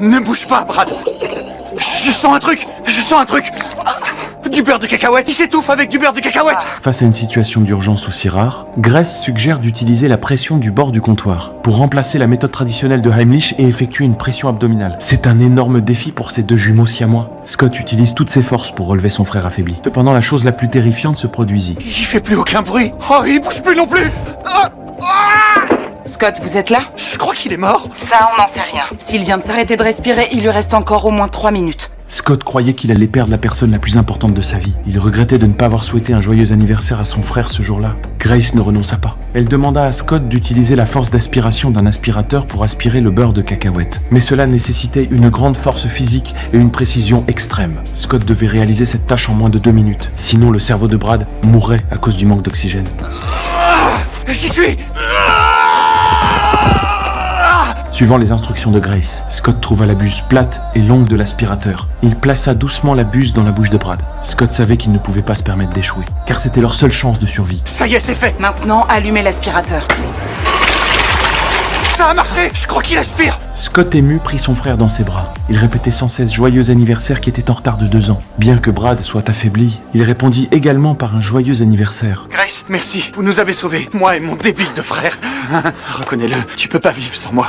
Ne bouge pas, Brad. Je sens un truc. Du beurre de cacahuète. Il s'étouffe avec du beurre de cacahuète. Face à une situation d'urgence aussi rare, Grace suggère d'utiliser la pression du bord du comptoir pour remplacer la méthode traditionnelle de Heimlich et effectuer une pression abdominale. C'est un énorme défi pour ces deux jumeaux siamois. Scott utilise toutes ses forces pour relever son frère affaibli. Cependant, la chose la plus terrifiante se produisit. Il fait plus aucun bruit. Oh, il bouge plus non plus. Scott, vous êtes là? Je crois qu'il est mort. Ça, on n'en sait rien. S'il vient de s'arrêter de respirer, il lui reste encore au moins 3 minutes. Scott croyait qu'il allait perdre la personne la plus importante de sa vie. Il regrettait de ne pas avoir souhaité un joyeux anniversaire à son frère ce jour-là. Grace ne renonça pas. Elle demanda à Scott d'utiliser la force d'aspiration d'un aspirateur pour aspirer le beurre de cacahuète. Mais cela nécessitait une grande force physique et une précision extrême. Scott devait réaliser cette tâche en moins de 2 minutes. Sinon, le cerveau de Brad mourrait à cause du manque d'oxygène. J'y suis. Suivant les instructions de Grace, Scott trouva la buse plate et longue de l'aspirateur. Il plaça doucement la buse dans la bouche de Brad. Scott savait qu'il ne pouvait pas se permettre d'échouer, car c'était leur seule chance de survie. Ça y est, c'est fait. Maintenant, allumez l'aspirateur. Ça a marché. Je crois qu'il respire. Scott ému prit son frère dans ses bras. Il répétait sans cesse joyeux anniversaire qui était en retard de 2 ans. Bien que Brad soit affaibli, il répondit également par un joyeux anniversaire. Grace, merci. Vous nous avez sauvés. Moi et mon débile de frère. Reconnais-le. Tu peux pas vivre sans moi.